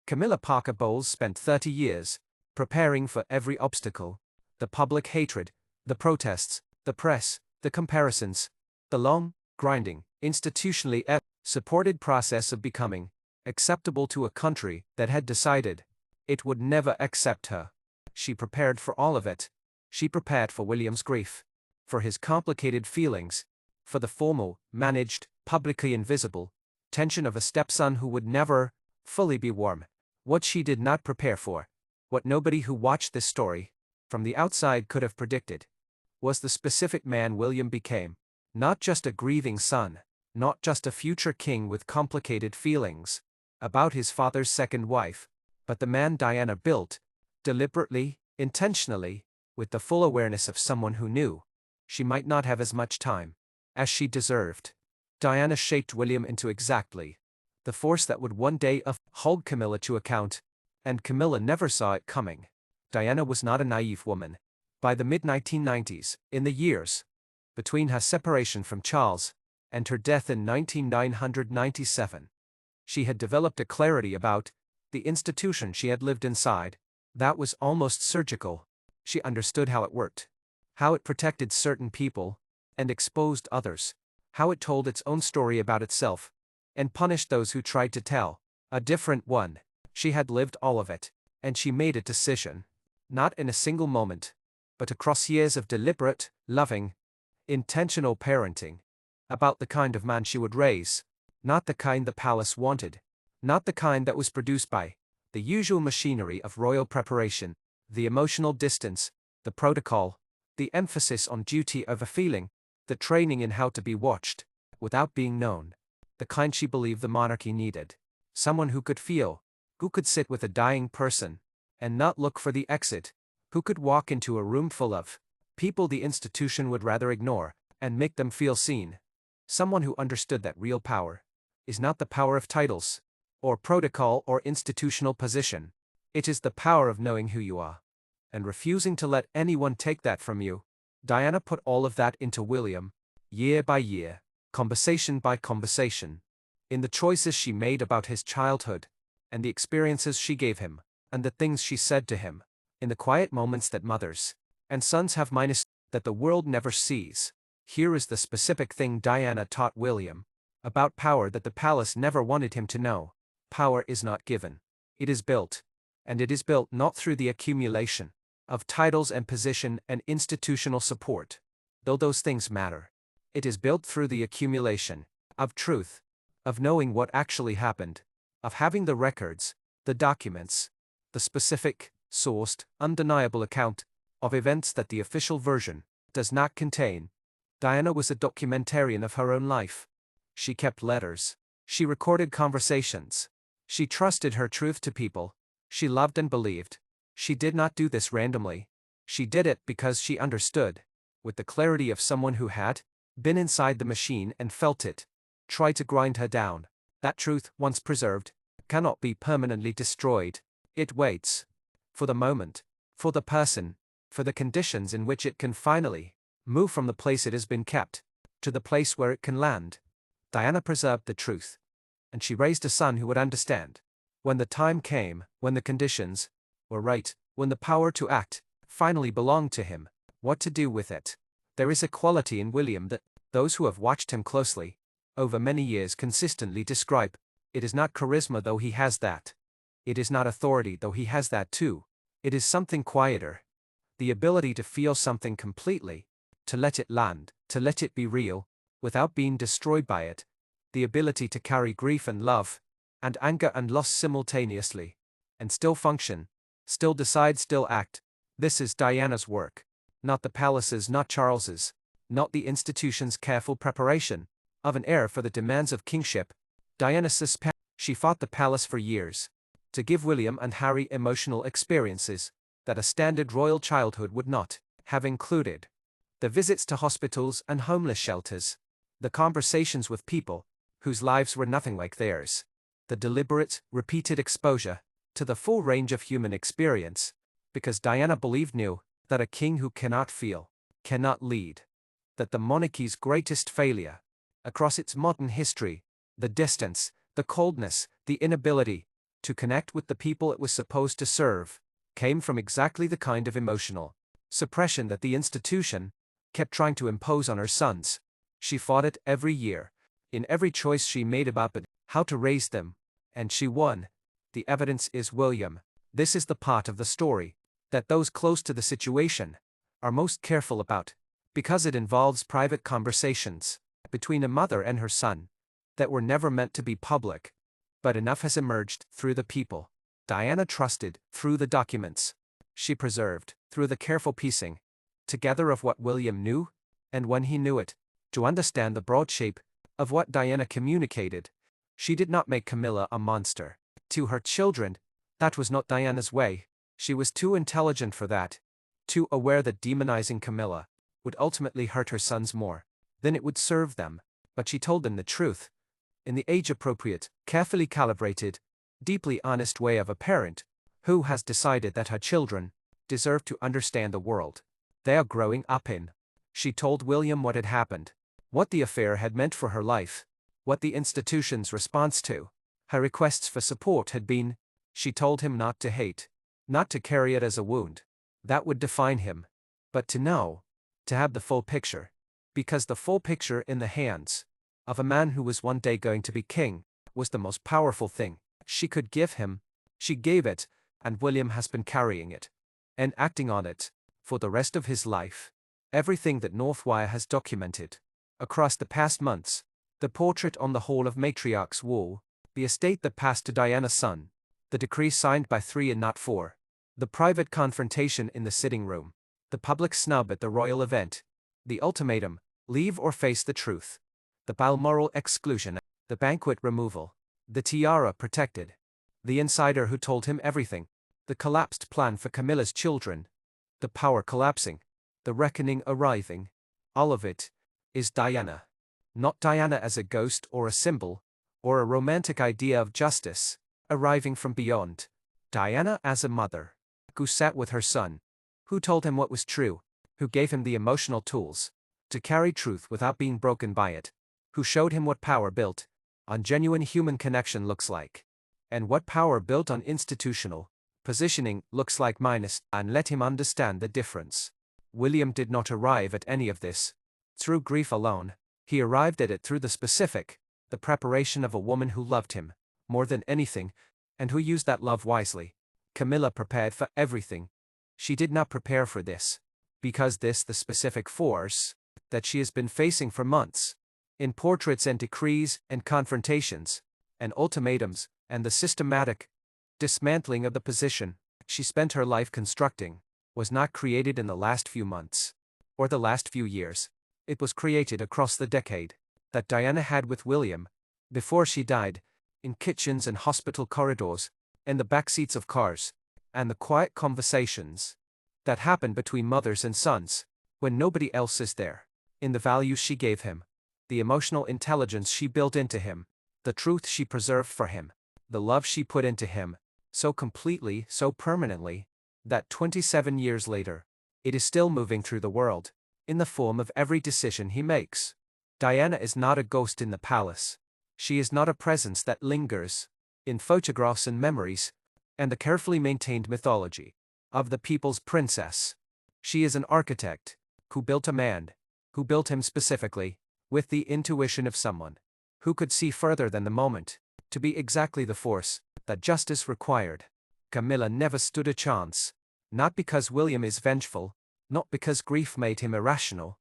Camilla Parker Bowles spent 30 years preparing for every obstacle: the public hatred, the protests, the press, the comparisons, the long, grinding, institutionally supported process of becoming acceptable to a country that had decided it would never accept her. She prepared for all of it. She prepared for William's grief, for his complicated feelings, for the formal, managed, publicly invisible tension of a stepson who would never fully be warm. What she did not prepare for, what nobody who watched this story from the outside could have predicted, was the specific man William became. Not just a grieving son, not just a future king with complicated feelings about his father's second wife, but the man Diana built, deliberately, intentionally, with the full awareness of someone who knew she might not have as much time as she deserved. Diana shaped William into exactly the force that would one day hold Camilla to account, and Camilla never saw it coming. Diana was not a naive woman. By the mid-1990s, in the years between her separation from Charles and her death in 1997, she had developed a clarity about the institution she had lived inside that was almost surgical. She understood how it worked, how it protected certain people and exposed others, how it told its own story about itself and punished those who tried to tell a different one. She had lived all of it, and she made a decision, not in a single moment, but across years of deliberate, loving, intentional parenting, about the kind of man she would raise, not the kind the palace wanted, not the kind that was produced by the usual machinery of royal preparation, the emotional distance, the protocol, the emphasis on duty over feeling, the training in how to be watched without being known, the kind she believed the monarchy needed. Someone who could feel, who could sit with a dying person and not look for the exit, who could walk into a room full of people the institution would rather ignore and make them feel seen. Someone who understood that real power is not the power of titles or protocol or institutional position. It is the power of knowing who you are and refusing to let anyone take that from you. Diana put all of that into William, year by year, conversation by conversation, in the choices she made about his childhood, and the experiences she gave him, and the things she said to him, in the quiet moments that mothers and sons have that the world never sees. Here is the specific thing Diana taught William about power that the palace never wanted him to know. Power is not given. It is built. And it is built not through the accumulation of titles and position and institutional support, though those things matter. It is built through the accumulation of truth, of knowing what actually happened, of having the records, the documents, the specific, sourced, undeniable account of events that the official version does not contain. Diana was a documentarian of her own life. She kept letters. She recorded conversations. She trusted her truth to people she loved and believed. She did not do this randomly. She did it because she understood, with the clarity of someone who had been inside the machine and felt it try to grind her down. That truth, once preserved, cannot be permanently destroyed. It waits for the moment, for the person, for the conditions in which it can finally move from the place it has been kept to the place where it can land. Diana preserved the truth, and she raised a son who would understand when the time came, when the conditions were right, when the power to act finally belonged to him, what to do with it. There is a quality in William that those who have watched him closely over many years consistently describe. It is not charisma, though he has that. It is not authority, though he has that too. It is something quieter. The ability to feel something completely, to let it land, to let it be real, without being destroyed by it. The ability to carry grief and love, and anger and loss simultaneously, and still function, still decide, still act. This is Diana's work. Not the palace's, not Charles's, not the institution's careful preparation of an heir for the demands of kingship. Diana suspected. She fought the palace for years to give William and Harry emotional experiences that a standard royal childhood would not have included. The visits to hospitals and homeless shelters, the conversations with people whose lives were nothing like theirs, the deliberate, repeated exposure to the full range of human experience, because Diana knew that a king who cannot feel, cannot lead, that the monarchy's greatest failure across its modern history, the distance, the coldness, the inability to connect with the people it was supposed to serve, came from exactly the kind of emotional suppression that the institution kept trying to impose on her sons. She fought it every year, in every choice she made about how to raise them, and she won. The evidence is William. This is the part of the story that those close to the situation are most careful about, because it involves private conversations between a mother and her son that were never meant to be public. But enough has emerged through the people Diana trusted, through the documents she preserved, through the careful piecing together of what William knew, and when he knew it, to understand the broad shape of what Diana communicated. She did not make Camilla a monster to her children. That was not Diana's way. She was too intelligent for that, too aware that demonizing Camilla would ultimately hurt her sons more than it would serve them. But she told them the truth, in the age-appropriate, carefully calibrated, deeply honest way of a parent who has decided that her children deserve to understand the world they are growing up in. She told William what had happened, what the affair had meant for her life, what the institution's response to her requests for support had been. She told him not to hate, not to carry it as a wound that would define him, but to know, to have the full picture, because the full picture in the hands of a man who was one day going to be king was the most powerful thing she could give him. She gave it, and William has been carrying it and acting on it for the rest of his life. Everything that Northwire has documented across the past months, the portrait on the Hall of Matriarchs wall, the estate that passed to Diana's son, the decree signed by 3 and not 4, the private confrontation in the sitting room, the public snub at the royal event, the ultimatum, leave or face the truth, the Balmoral exclusion, the banquet removal, the tiara protected, the insider who told him everything, the collapsed plan for Camilla's children, the power collapsing, the reckoning arriving. All of it is Diana. Not Diana as a ghost or a symbol, or a romantic idea of justice arriving from beyond. Diana as a mother who sat with her son, who told him what was true, who gave him the emotional tools to carry truth without being broken by it, who showed him what power built on genuine human connection looks like, and what power built on institutional positioning looks like minus, and let him understand the difference. William did not arrive at any of this through grief alone. He arrived at it through the specific, the preparation of a woman who loved him more than anything, and who used that love wisely. Camilla prepared for everything. She did not prepare for this, because this the specific force that she has been facing for months, in portraits and decrees and confrontations and ultimatums, and the systematic dismantling of the position she spent her life constructing, was not created in the last few months or the last few years. It was created across the decade that Diana had with William before she died, in kitchens and hospital corridors, in the backseats of cars, and the quiet conversations that happen between mothers and sons when nobody else is there, in the values she gave him, the emotional intelligence she built into him, the truth she preserved for him, the love she put into him, so completely, so permanently, that 27 years later, it is still moving through the world, in the form of every decision he makes. Diana is not a ghost in the palace. She is not a presence that lingers in photographs and memories, and the carefully maintained mythology of the people's princess. She is an architect who built a man, who built him specifically, with the intuition of someone who could see further than the moment, to be exactly the force that justice required. Camilla never stood a chance, not because William is vengeful, not because grief made him irrational,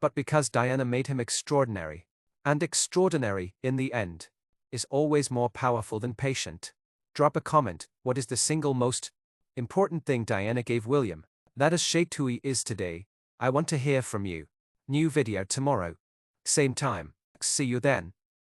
but because Diana made him extraordinary. And extraordinary, in the end, is always more powerful than patient. Drop a comment. What is the single most important thing Diana gave William that has shaped who he is today? I want to hear from you. New video tomorrow. Same time. See you then.